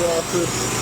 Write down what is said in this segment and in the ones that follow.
awkward.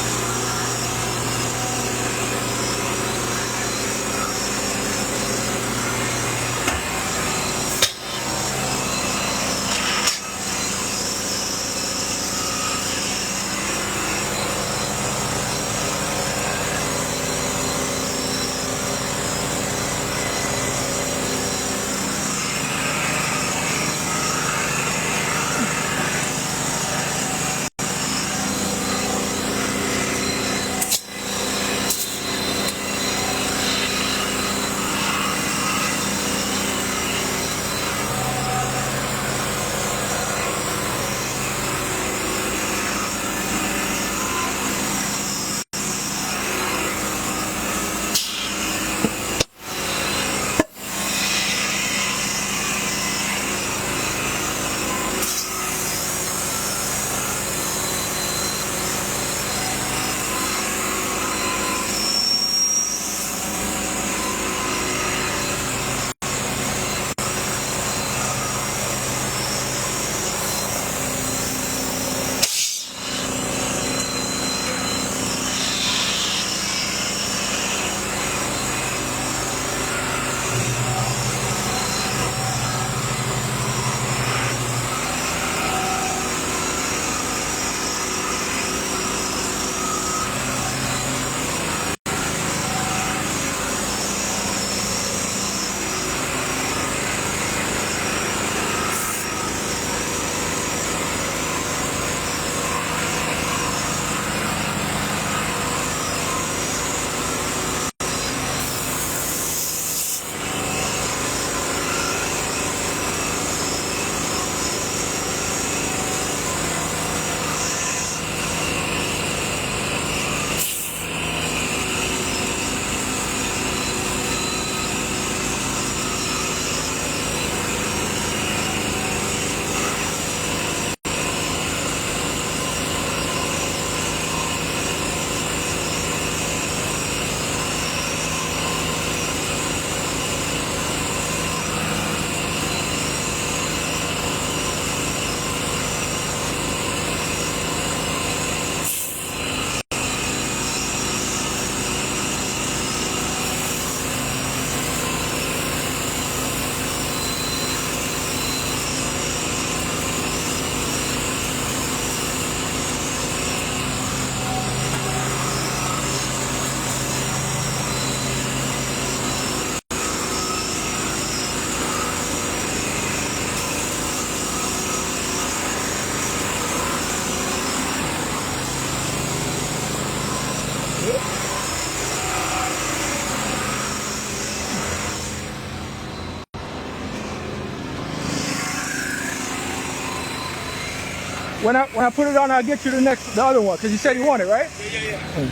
When I put it on, I'll get you the other one, because you said you want it, right? Yeah.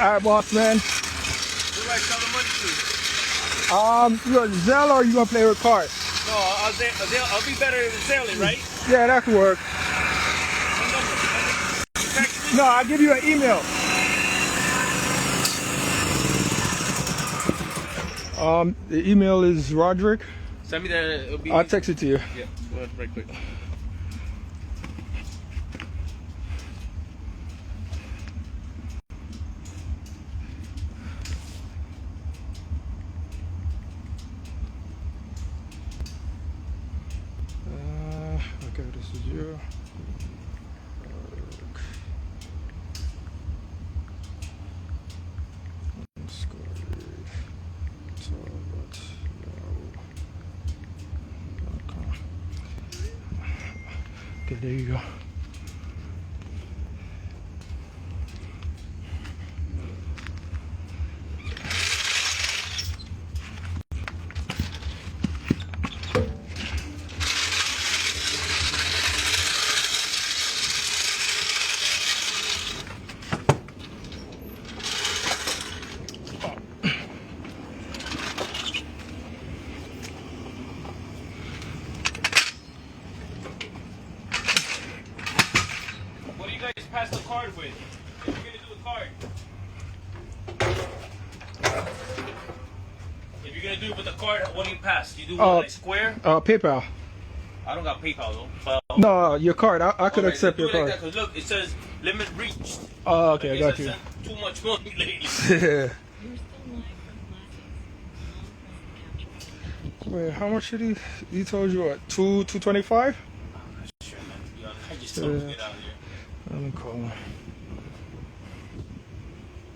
All right, boss man. Who do I sell the money to? You want Zelle or you gonna play with card? No, I'll be better than selling, right? Yeah, that could work. What number? Text me? No, I'll give you an email. The email is Roderick. Send me the. It'll be. I'll text it to you. Yeah, go ahead, right quick. Okay, this is you. Okay, there you go. What do you guys pass the card with? If you're gonna do a card. If you're gonna do it with a card, what do you pass? Do you do one like Square? PayPal. I don't got PayPal though. But, No, your card. I could accept your card. Like that, 'cause look, it says limit reached. Oh, okay, I got guess you. sent too much money lately. Wait, how much did he told you what? 225? Sure, man. I just told him to get out of here. Let me call him.